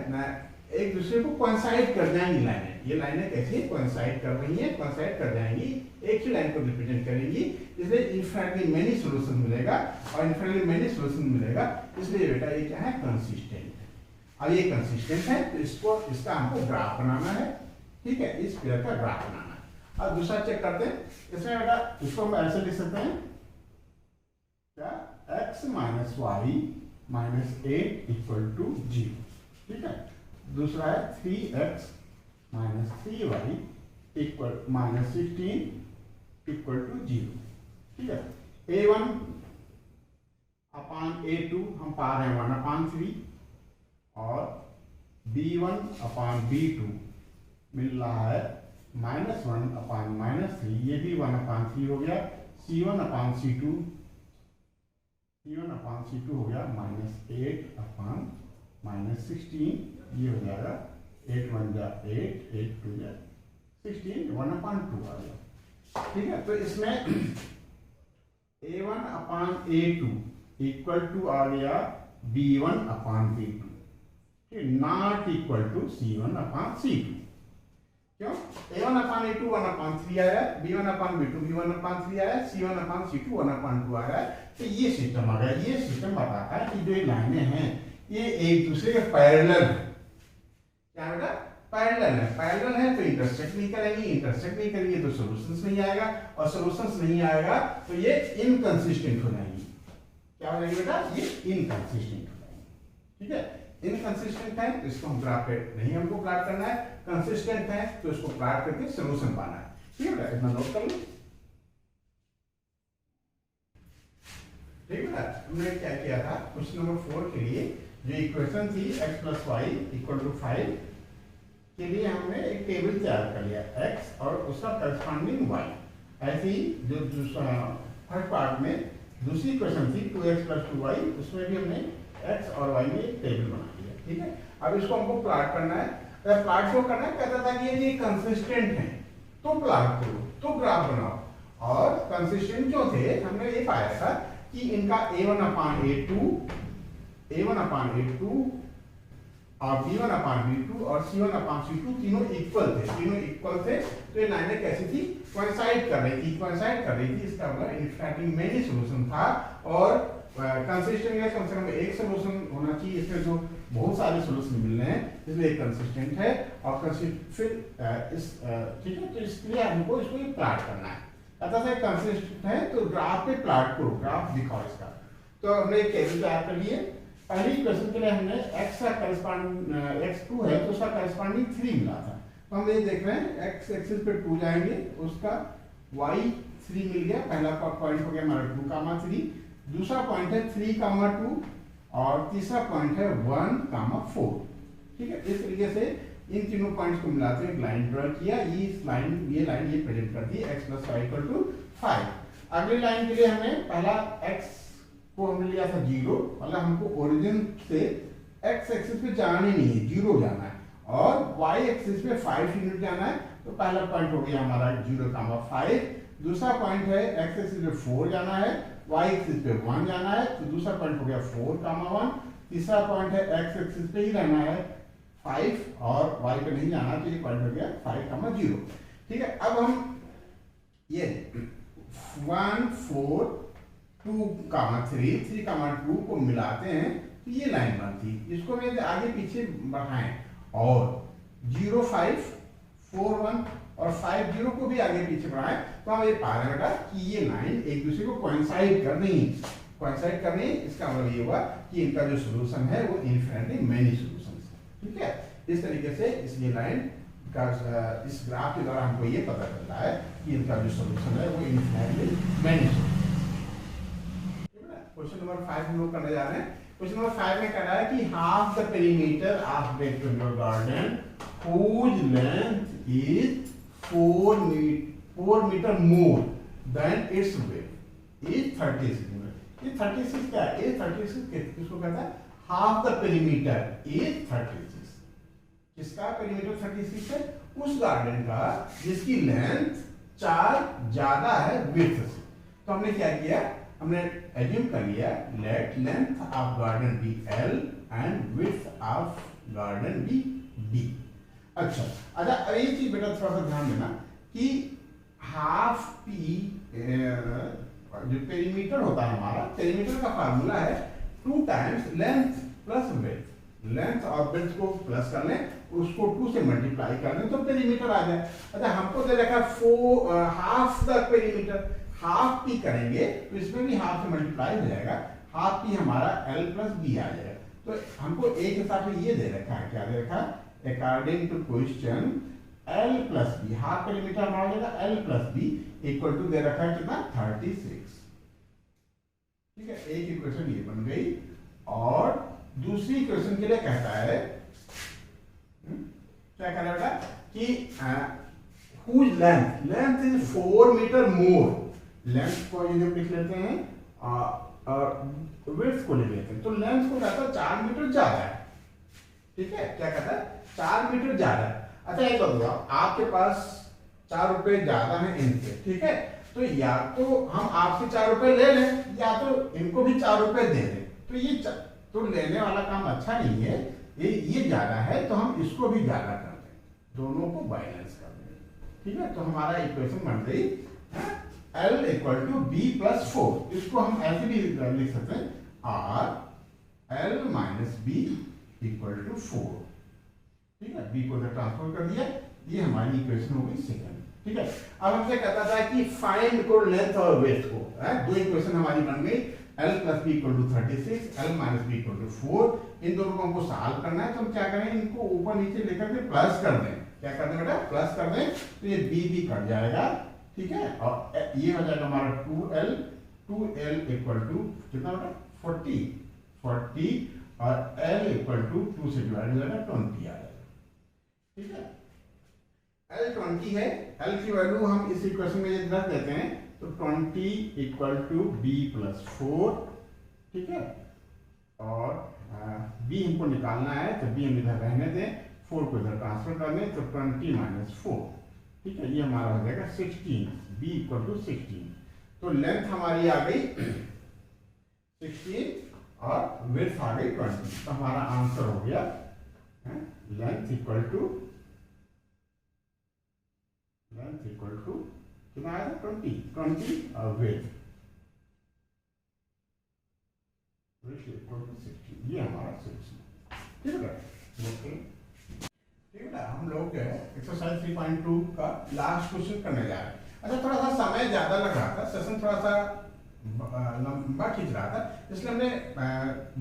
एक दूसरे को कोइंसाइड कर जाएंगी लाइनें। ये लाइनें कैसे कोइंसाइड कर रही हैं, कोइंसाइड कर जाएंगी, एक ही लाइन को रिप्रेजेंट करेंगी, इसलिए इनफिनिटली मेनी सॉल्यूशन मिलेगा, और इनफिनिटली मेनी सॉल्यूशन मिलेगा, इसलिए बेटा ये क्या है, कंसिस्टेंट है। अब ये कंसिस्टेंट है तो इसका हमको ग्राफ बनाना है, ठीक है, इस पेयर का ग्राफ बनाना है। अब दूसरा चेक करते हैं, इसमें बेटा इसको हम ऐसे लिख सकते हैं क्या, x minus y minus 8 equal to 0, ठीक है। दूसरा है 3x minus 3y equal minus 16 equal to 0, ठीक है। a1 अपान a2 हम पा रहे हैं 1/3, और b1 अपान b2 मिल रहा है -1 अपान -3, ये भी 1/3 हो गया, c1 अपान c2 हो गया -8 अपान -16, ये हो जाएगा 8 1 जा 8, 8 2 जा 16, 1/2 आ गया, ठीक है। तो इसमें a1 upon a2 equal to आ गया b1 upon b2, not equal to c1 upon c2, क्यों, a1 अपान a2 1/3 आया, b1 अपान b2 भी 1/3 आया, c1 अपान c2 1/2 आ रहा है। तो ये सिस्टम आ गया, ये सिस्टम बताता है कि जो ये लाइनें हैं ये एक दूसरे के पैरेलल है, क्या बेटा, पैरेलल है, पैरेलल है तो इंटरसेक्ट नहीं करेंगी, इंटरसेक्ट नहीं करेंगे तो सॉल्यूशंस नहीं आएगा, और सॉल्यूशंस नहीं आएगा तो ये इनकंसिस्टेंट हो जाएंगी, क्या हो जाएगी बेटा, ये इनकंसिस्टेंट हो जाएंगी, ठीक है। इनकंसिस्टेंट है तो इसको हम ग्राफ पे नहीं हमको प्लॉट करना है, कंसिस्टेंट है तो इसको प्लॉट करके सॉल्यूशन पाना है, ठीक है बेटा, इतना नोट कर लो, ठीक है। हमने क्या किया था, क्वेश्चन नंबर 4 के लिए जो इक्वेशन थी x + y = 5 के लिए हमने एक टेबल तैयार कर लिया, x और उसका करस्पॉन्डिंग y। ऐसे ही जो फर्स्ट पार्ट में दूसरी इक्वेशन थी 2x + 2y, उसमें भी हमने x और y में एक टेबल बना लिया, ठीक है। अब इसको हमको प्लॉट करना है, तो प्लॉट क्यों करना है, कहता था कि ये कंसिस्टेंट है तो प्लॉट करो, तो ग्राफ बनाओ, और कंसिस्टेंट जो थे हमने ये पाया था कि इनका a1 अपान a2 और b1 अपान b2 और c1 अपान c2 तीनों इक्वल थे, तो ये लाइनें कैसी थी, कोइंसाइड कर रही थी, इसका मतलब इनफिनिटली मेनी सॉल्यूशन था, और कंसिस्टेंट है, कम से कम एक सॉल्यूशन होना चाहिए, इसमें जो बहुत सारे सॉल्यूशन मिल रहे हैं, इसलिए कंसिस्टेंट है, और फिर ठीक है, तो इसलिए हमको इसको प्लॉट करना है, कहता था कंसिस्टेंट है तो ग्राफ पे प्लॉट करो, ग्राफ दिखाओ इसका। तो हमने एक टेबल तैयार कर लिए, पहली इक्वेशन के लिए हमने x का करस्पॉन्डिंग x2 है तो उसका करस्पॉन्डिंग 3 मिला था, तो हम ये देख रहे हैं x एक्सिस पे 2 जाएंगे, उसका y 3 मिल गया, पहला पॉइंट हो गया हमारा 2, 3, दूसरा पॉइंट है 3, 2, और तीसरा पॉइंट है 1, 4, ठीक है। इस तरीके से इन तीनों पॉइंट्स को मिलाते हुए एक लाइन ड्रॉ किया, ये लाइन प्रेजेंट करती है x + y = 5। अगली लाइन के लिए हमें पहला x को हमने लिया था 0, मतलब हमको ओरिजिन से x एक्सिस पे जाना ही नहीं है, 0 जाना है, और y एक्सिस पे 5 यूनिट जाना है, तो पहला पॉइंट हो गया हमारा 0, 5, दूसरा पॉइंट है x एक्सिस पे 4 जाना है, y एक्सिस पे 1 जाना है, तो दूसरा पॉइंट हो गया 4, 1, तीसरा पॉइंट है x एक्सिस पे ही रहना है 5 और y पे नहीं जाना, तो ये पॉइंट हो गया 5, 0, ठीक है। अब हम ये 1, 4, 2, 3, 2 को मिलाते हैं तो ये लाइन बनती है, इसको मैं आगे पीछे बढ़ाएं, और 0, 5, 4, 1 और 5, 0 को भी आगे पीछे बढ़ाएं, तो हम ये पा रहे हैं बेटा कि ये लाइन एक दूसरे को कोइंसाइड कर रही है, इसका मतलब ये हुआ कि इनका जो सॉल्यूशन है वो इनफिनिटली मेनी सॉल्यूशंस है, ठीक है। इस तरीके से इसलिए लाइन का इस ग्राफ के द्वारा हमको ये पता चलता है कि इनका जो सॉल्यूशन है वो infinitely many solution. Question number 5 हम लोग करने जा रहे हैं। क्वेश्चन नंबर 5 में कह रहा है कि half the perimeter of rectangular garden whose length is 4 meter more than its width is 36 meter। ये 36 क्या है, ये 36 किसको कहता है, हाफ द पेरीमीटर इज 36। किसका पेरीमीटर 36 है, उस गार्डन का जिसकी लेंथ 4 ज्यादा है विड्थ से। तो हमने क्या किया, हमने एज्यूम कर लिया let length of garden be L and width of garden be D। अच्छा अच्छा, अब एक चीज बेटा थोड़ा सा ध्यान देना कि हाफ पी जो पेरीमीटर होता है हमारा, पेरीमीटर का फार्मूला है 2 times length plus width. Length और विड्थ को प्लस कर लें, उसको 2 से मल्टीप्लाई कर दें तो पेरीमीटर आ जाए। अच्छा हमको दे रखा है half the perimeter, half P करेंगे तो इसमें भी हाफ से मल्टीप्लाई हो जाएगा, हाफ पी हमारा एल प्लस बी आ जाएगा। तो हमको एक हिसाब से ये दे रखा है, क्या दे रखा है, according to question L plus B, half perimeter हमारा हो जाएगा L plus B equal to दे रखा है कितना 36। ठीक है, एक इक्वेशन ये बन गई। और दूसरी इक्वेशन के लिए कहता है क्या कह रहा है कि whose length is 4 metre more, length को ये जब लिख लेते हैं और विड्थ को ले लेते हैं तो लेंथ को कहता है 4 मीटर ज्यादा है। ठीक है, क्या कहता है 4 मीटर ज्यादा है। अच्छा एक बात बताओ, आपके पास 4 रुपए ज्यादा है इनसे, ठीक है, तो या तो हम आपसे 4 रुपए ले लें या तो इनको भी 4 रुपए दे दें। तो ये तो लेने वाला काम अच्छा नहीं है, ये ज्यादा है तो हम इसको भी ज्यादा कर दें, दोनों को बैलेंस कर दें। ठीक है, तो हमारा इक्वेशन बन गई L equal to b plus 4। इसको हम ऐसे भी लिख सकते हैं R L minus b equal to 4। ठीक है, बी को ट्रांसफर कर दिया, ये हमारी इक्वेशन हो गई सेकंड। ठीक है, अब हमसे कहता था कि फाइंड को लेंथ और विड्थ को, दो इक्वेशन हमारी बन गई, L plus B equal to 36, L minus b equal to 4। इन दोनों को हमको सॉल्व करना है, तो हम क्या करें, इनको ऊपर नीचे लेकर के प्लस कर दें। क्या कर दें बेटा, प्लस कर दें, तो ये बी भी कट जाएगा। ठीक है, और ये हो जाएगा हमारा 2L इक्वल टू कितना बेटा 40 और L इक्वल टू 2 से डिवाइड हो जाएगा 20 आ जाएगा। ठीक है, L 20 है, L की वैल्यू हम इस इक्वेशन में यदि रख देते हैं तो 20 इक्वल टू बी प्लस 4। ठीक है, और b हमको निकालना है तो b हम इधर रहने दें, 4 को इधर ट्रांसफर कर दें तो 20 माइनस 4। ठीक है, ये हमारा हो जाएगा 16, b इक्वल टू 16। तो लेंथ हमारी आ गई 16 और विड्थ आ गई 20। तो हमारा आंसर हो गया लेंथ इक्वल टू कितना आया था 20 और विड्थ इक्वल टू 16। ये हमारा 16। ठीक है, ओके। ठीक है, हम लोग एक्सरसाइज 3.2 का लास्ट क्वेश्चन करने जा रहे हैं। अच्छा थोड़ा सा समय ज्यादा लग रहा था, सेशन थोड़ा सा लंबा खींच रहा था, इसलिए हमने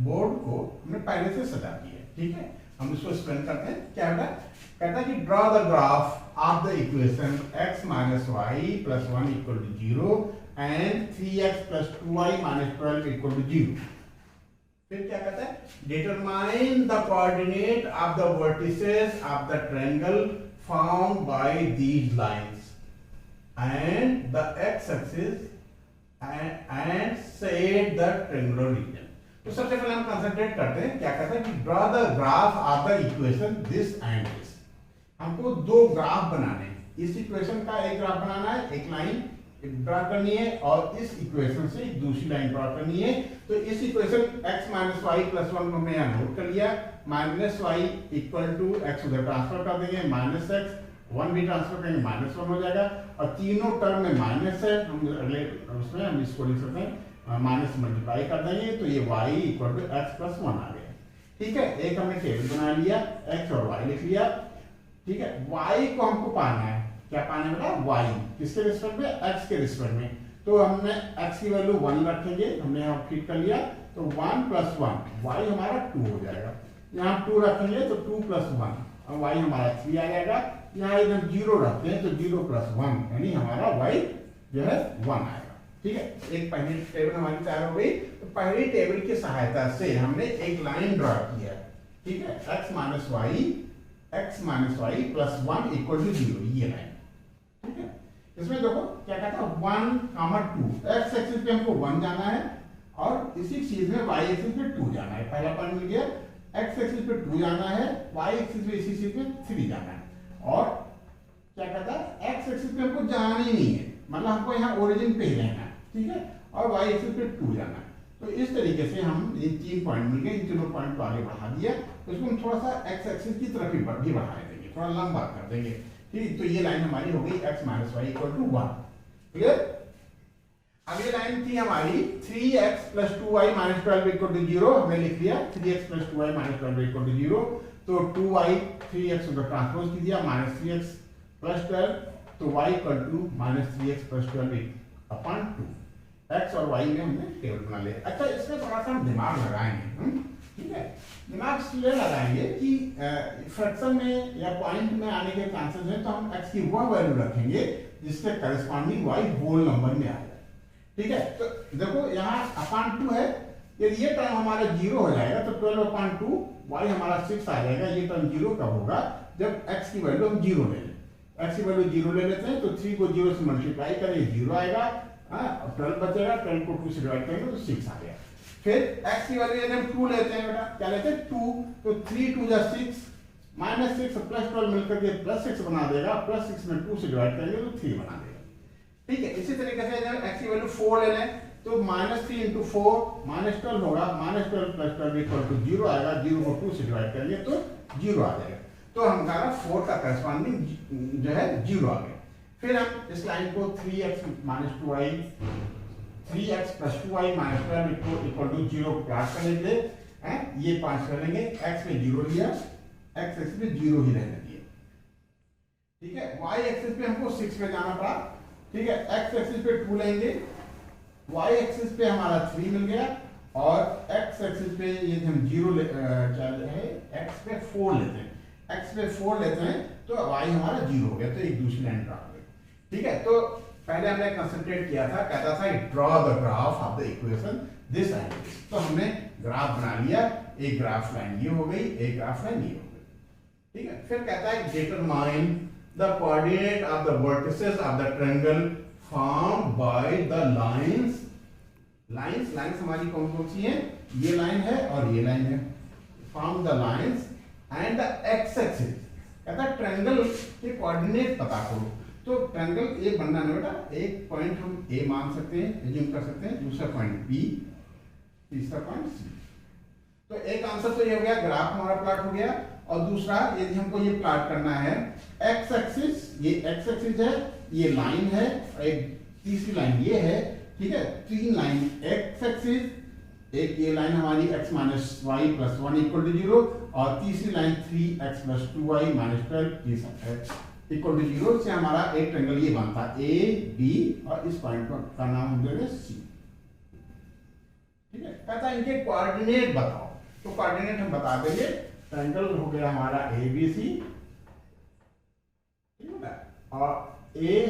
बोर्ड को हमने पहले से सजा दिया है। ठीक है, हम इसको एक्सप्लेन करते हैं। क्या है, कहता है कि draw the graph of the equation x minus y plus 1 equal to 0 and 3x plus 2y minus 12 equal to 0। फिर क्या कहता है, determine the coordinate of the vertices of the triangle found by these lines and the x axis and set the triangular region. तो सबसे पहले हम concentrate करते हैं, क्या कहते हैं कि draw the graph of the equation this and this. हमको दो ग्राफ बनाने हैं, इस इक्वेशन का एक ग्राफ बनाना है, एक लाइन ड्रॉ करनी है, और इस इक्वेशन से एक दूसरी लाइन ड्रॉ करनी है। तो इस equation x minus y plus 1 हमने यहाँ नोट कर लिया, minus y equal to x उधर ट्रांसफर कर देंगे, माइनस एक्स 1 भी ट्रांसफर करेंगे, माइनस 1 हो जाएगा, और तीनों टर्म में माइनस है, हम अगले उसमें हम इसको लिख सकते हैं माइनस मल्टीप्लाई कर देंगे, तो ये y equal to x plus 1 आ गया। ठीक है, एक हमने टेबल बना लिया, x और y लिख लिया। ठीक है, y को हमको पाना है, क्या पाना है बेटा, y किसके रिस्पेक्ट में, x के रिस्पेक्ट में। तो हमने x की वैल्यू 1 रखेंगे, हमने यहाँ फिट कर लिया, तो 1 प्लस 1 y हमारा 2 हो जाएगा। यहाँ 2 रखेंगे तो 2 प्लस 1 और y हमारा 3 आ जाएगा। यहाँ इधर 0 रखते हैं तो 0 प्लस 1 यानी हमारा y जो है 1 आएगा। ठीक है, एक पहली टेबल हमारी तैयार हो गई। तो पहली टेबल की सहायता से हमने एक लाइन ड्रॉ किया। ठीक है, x minus y plus 1 equal to 0, ये लाइन। ठीक है, इसमें देखो क्या कहता है 1, 2, x एक्सिस पे हमको 1 जाना है और इसी चीज में y एक्सिस पे 2 जाना है। पहला पॉइंट मिल गया, x एक्सिस पे 2 जाना है, y एक्सिस पे इसी चीज पे 3 जाना है। और क्या कहता है x एक्सिस पे हमको जाना ही नहीं है, मतलब हमको यहाँ ओरिजिन पे ही रहना है। ठीक है, और y एक्सिस पे 2 जाना है। तो इस तरीके से हम ये 3 पॉइंट मिल गए, इन तीनों पॉइंट को आगे बढ़ा दिया। तो इसको हम थोड़ा सा x एक्सिस की तरफ भी बढ़ा देंगे। थोड़ा लंबा कर देंगे। ठीक, तो ये लाइन हमारी हो गई x minus y equal to 1। Clear. अगली लाइन थी हमारी 3x plus 2y minus 12 equal to 0। हमने लिख दिया 3x plus 2y minus 12 equal to 0। तो 2y 3x उधर ट्रांसपोज की दिया माइनस 3x प्लस 12, तो y equal to minus 3x plus 12 upon 2। x और y में हमने टेबल बना लिया। अच्छा, इसमें थोड़ा सा हम दिमाग लगाएंगे। ठीक है, दिमाग इसलिए लगाएंगे कि फ्रैक्शन में या पॉइंट में आने के चांसेस हैं, तो हम x की वह वैल्यू रखेंगे जिसके करस्पॉन्डिंग y होल नंबर में आ जाए। ठीक है, तो देखो यहाँ अपॉन 2 है, यदि ये टर्म हमारा 0 हो जाएगा तो 12 अपॉन 2 y हमारा 6 आ जाएगा। ये टर्म 0 कब होगा? जब x की वैल्यू हम 0 ले लें। x की वैल्यू 0 ले लेते हैं तो 3 को 0 से मल्टीप्लाई करेंगे 0 आएगा, 12 बचेगा, 12 को 2 से डिवाइड करेंगे तो 6 आ गया। फिर x की वैल्यू यदि हम 2 लेते हैं, बेटा क्या लेते हैं 2, तो 3 2 जा 6, माइनस 6 प्लस 12 मिलकर के प्लस 6 बना देगा, प्लस 6 में 2 से डिवाइड करेंगे तो 3 बना देगा। ठीक है, इसी तरीके से जब x की वैल्यू 4 ले लें तो माइनस 3 इंटू 4 माइनस 12 होगा, माइनस 12 प्लस 12 इक्वल टू 0 आएगा, 0 को 2 से डिवाइड करेंगे तो 0 आ जाएगा। तो हमारा 4 का करस्पॉन्डिंग जो है 0 आ गया। फिर हम इस लाइन को 3x minus 2y 3x plus 2y minus 12 equal to 0 को प्लॉट करने के लिए ये 5 कर लेंगे। x में 0 लिया, x एक्सिस पे 0 ही रहने दिया। ठीक है, y एक्सिस पे हमको 6 पे जाना पड़ा। ठीक है, x एक्सिस पे 2 लेंगे, y एक्सिस पे हमारा 3 मिल गया, और x एक्सिस पे ये हम 0 है, x पे 4 लेते हैं, x पे 4 लेते हैं तो y हमारा 0 हो गया, तो एक दूसरी लाइन ड्रा हो गई। ठीक है, तो पहले हमने कंसंट्रेट किया था, कहता था draw the graph of the equation this and this. तो हमने ग्राफ बना लिया, एक ग्राफ लाइन ये हो गई, एक ग्राफ लाइन ये हो गई। ठीक है, फिर कहता है determine the coordinate of the vertices of the triangle formed by the lines हमारी कौन कौन सी हैं? ये लाइन है और ये लाइन है। form the lines and the x axis। कहता है ट्रायंगल के कोऑर्डिनेट पता करो। तो ट्रायंगल ए बनना है बेटा, एक पॉइंट हम ए मान सकते हैं, एज्यूम कर सकते हैं, दूसरा पॉइंट बी, तीसरा पॉइंट सी। तो एक आंसर तो ये हो गया, ग्राफ हमारा प्लॉट हो गया। और दूसरा यदि हमको ये प्लॉट करना है x एक्सिस, ये x एक्सिस है, ये लाइन है, और एक तीसरी लाइन ये है। ठीक है, 3 लाइन x एक्सिस, एक ये लाइन हमारी x minus y plus 1 equal to 0, और तीसरी line 3x plus 2y minus 12 equal to 0 से हमारा एक ट्रायंगल ये बनता है ए बी, और इस पॉइंट का नाम हम देंगे सी। ठीक है, कहता है इनके कोऑर्डिनेट बताओ। तो कोऑर्डिनेट हम बता देंगे, ट्रायंगल हो गया हमारा ABC, और ए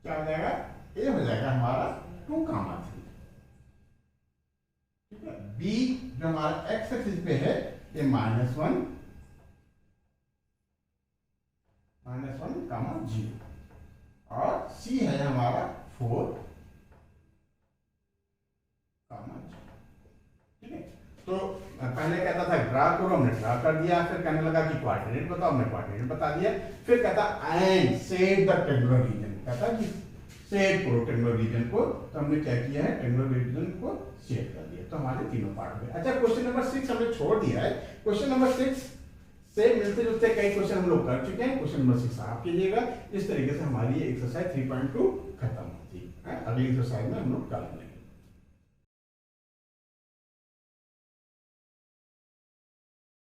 क्या हो जाएगा? ए हो जाएगा हमारा 2, 3। ठीक है, बी जो हमारा एक्स एक्सिस पे है ये -1, -1, 0, और सी है हमारा 4, 0। ठीक है, तो पहले कहता था ड्रा करो, हमने ड्रा कर दिया। फिर कहने लगा कि कोऑर्डिनेट बताओ, हमने कोऑर्डिनेट बता दिया। फिर कहता and set the triangular region, कहता कि सेट करो ट्रायंगुलर रीजन को। तो हमने क्या किया है, ट्रायंगुलर रीजन को सेट कर दिया। तो हमारे तीनों पार्ट हो गए। अच्छा, क्वेश्चन नंबर 6 हमने छोड़ दिया है। क्वेश्चन नंबर 6 से मिलते जुलते कई क्वेश्चन हम लोग कर चुके हैं। क्वेश्चन नंबर 6 आप कीजिएगा। इस तरीके से हमारी एक्सरसाइज 3.2 खत्म होती है। अगली एक्सरसाइज में हम लोग कल